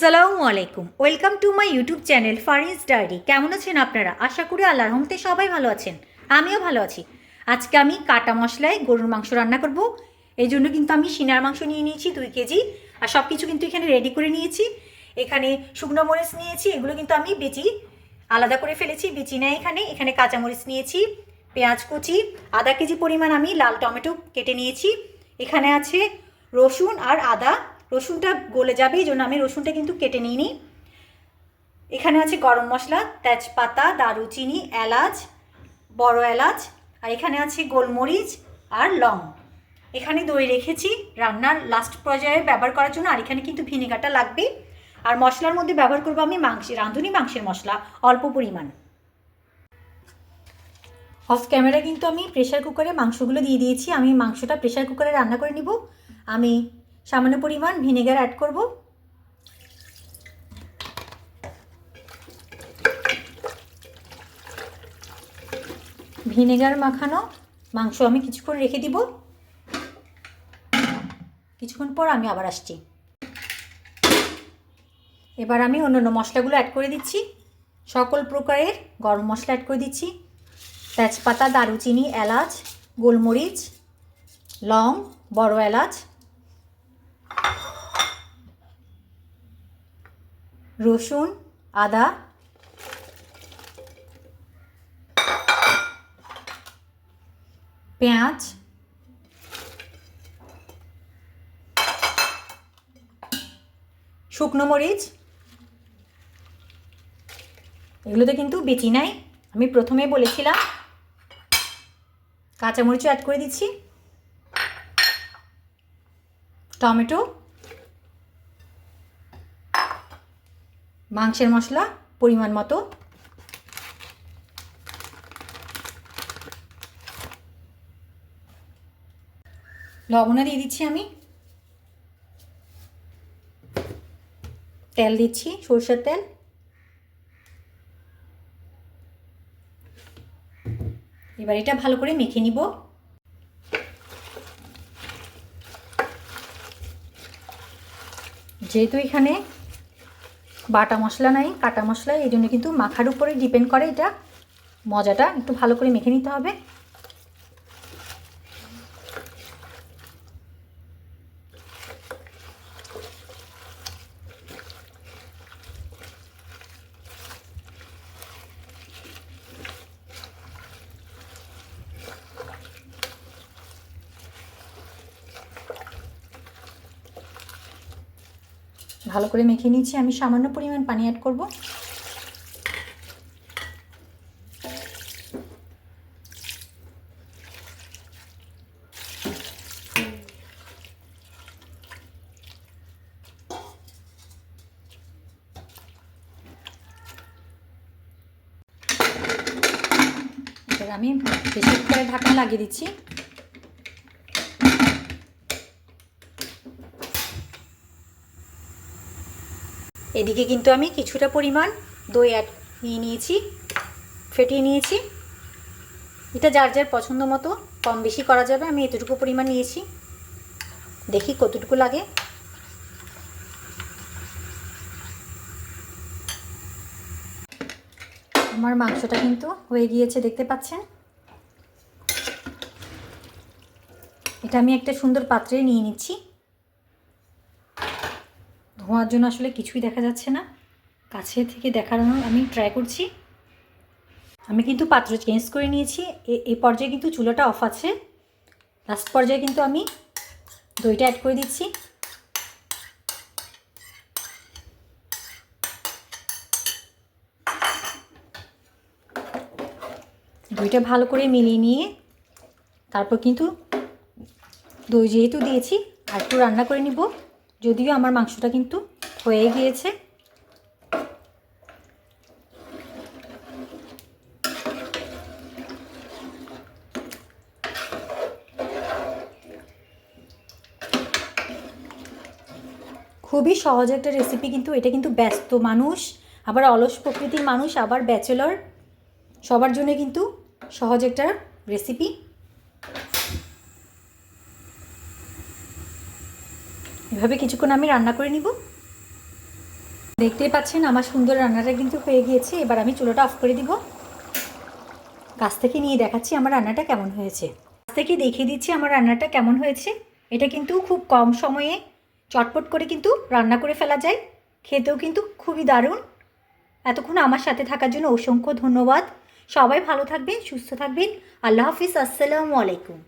আসসালামু আলাইকুম, welcome to my YouTube channel Faris diary. কেমন আছেন আপনারা? আশা করি আল্লাহর রহমতে সবাই ভালো আছেন, আমিও ভালো আছি। আজকে আমি কাটা মশলায় গরুর মাংস রান্না করব। এই জন্য কিন্তু আমি সিনার মাংস নিয়ে নিয়েছি 2 কেজি, আর সব কিছু কিন্তু এখানে রেডি করে নিয়েছি। এখানে শুকনো মরিচ নিয়েছি, এগুলো কিন্তু আমি বিচি আলাদা করে ফেলেছি, বিচি নেই। এখানে কাঁচামরিচ নিয়েছি, পেঁয়াজ কুচি, আধা কেজি পরিমাণ আমি লাল টমেটো কেটে নিয়েছি। এখানে আছে রসুন আর আদা, রসুনটা গলে যাবে এই জন্য আমি রসুনটা কিন্তু কেটে নিইনি। এখানে আছে গরম মশলা, তেজপাতা, দারুচিনি, এলাচ, বড় এলাচ, আর এখানে আছে গোলমরিচ আর লং। এখানে দই রেখেছি রান্নার লাস্ট পর্যায়ে ব্যবহার করার জন্য, আর এখানে কিন্তু ভিনেগারটা লাগবে। আর মশলার মধ্যে ব্যবহার করবো আমি রাঁধুনি মাংসের মশলা অল্প পরিমাণ। অফ ক্যামেরা কিন্তু আমি প্রেশার কুকারে মাংসগুলো দিয়ে দিয়েছি। আমি মাংসটা প্রেশার কুকারে রান্না করে নিব। আমি সামান্য পরিমাণ ভিনেগার অ্যাড করব। ভিনেগার মাখানো মাংস আমি কিছুক্ষণ রেখে দিব। কিছুক্ষণ পর আমি আবার আসছি। এবার আমি অন্যান্য মশলাগুলো অ্যাড করে দিচ্ছি। সকল প্রকারের গরম মশলা অ্যাড করে দিচ্ছি, তেজপাতা, দারুচিনি, এলাচ, গোলমরিচ, লং, বড় এলাচ, রসুন, আদা, পেঁয়াজ, শুকনো মরিচ। এগুলোতে কিন্তু বেচি নাই, আমি প্রথমে বলেছিলাম। কাঁচামরিচও অ্যাড করে দিচ্ছি, টমেটো, মাংসের মশলা পরিমাণ মতো, লবণও দিয়ে দিচ্ছি আমি, তেল দিচ্ছি, সরষের তেল। এবার এটা ভালো করে মেখে নিব। যেহেতু এখানে বাটা মশলা নাই, কাটা মশলা, এই জন্য কিন্তু মাখার উপরে ডিপেন্ড করে এটা মজাটা। একটু ভালো করে মেখে নিতে হবে। ভালো করে মেখে নিচ্ছি। আমি সামান্য পরিমাণ পানি অ্যাড করব। এবার আমি বেশি করে ঢাকনা লাগিয়ে দিচ্ছি। এদিকে কিন্তু আমি কিছুটা পরিমাণ দই নিয়েছি, ফেটিয়ে নিয়েছি। এটা যার যার পছন্দ মতো কম বেশি করা যাবে। আমি এতটুকু পরিমাণ নিয়েছি, দেখি কতটুকু লাগে। আমার মাংসটা কিন্তু হয়ে গিয়েছে, দেখতে পাচ্ছেন। এটা আমি একটা সুন্দর পাত্রে নিয়ে নিচ্ছি। ধোঁয়ার জন্য আসলে কিছুই দেখা যাচ্ছে না, কাছে থেকে দেখানোর আমি ট্রাই করছি। আমি কিন্তু পাত্র চেঞ্জ করে নিয়েছি। এই পর্যায়ে কিন্তু চুলাটা অফ আছে। লাস্ট পর্যায়ে কিন্তু আমি দইটা অ্যাড করে দিচ্ছি। দইটা ভালো করে মিলিয়ে নিয়ে তারপর কিন্তু দই যেহেতু দিয়েছি আর একটু রান্না করে নিব। যদিও আমার মাংসটা কিন্তু হয়ে গিয়েছে। খুবই সহজ একটা রেসিপি কিন্তু এটা। কিন্তু ব্যস্ত মানুষ, আবার অলস প্রকৃতির মানুষ, আবার ব্যাচেলর, সবার জন্য কিন্তু সহজ একটা রেসিপি। এভাবে কিছুক্ষণ আমি রান্না করে নিব। দেখতেই পাচ্ছেন আমার সুন্দর রান্নাটা কিন্তু হয়ে গিয়েছে। এবার আমি চুলোটা অফ করে দিব। কাছ থেকে নিয়ে দেখাচ্ছি আমার রান্নাটা কেমন হয়েছে। কাছ থেকে দেখিয়ে দিচ্ছি আমার রান্নাটা কেমন হয়েছে। এটা কিন্তু খুব কম সময়ে চটপট করে কিন্তু রান্না করে ফেলা যায়, খেতেও কিন্তু খুবই দারুণ। এতক্ষণ আমার সাথে থাকার জন্য অসংখ্য ধন্যবাদ। সবাই ভালো থাকবেন, সুস্থ থাকবেন। আল্লাহ হাফিজ, আসসালামু আলাইকুম।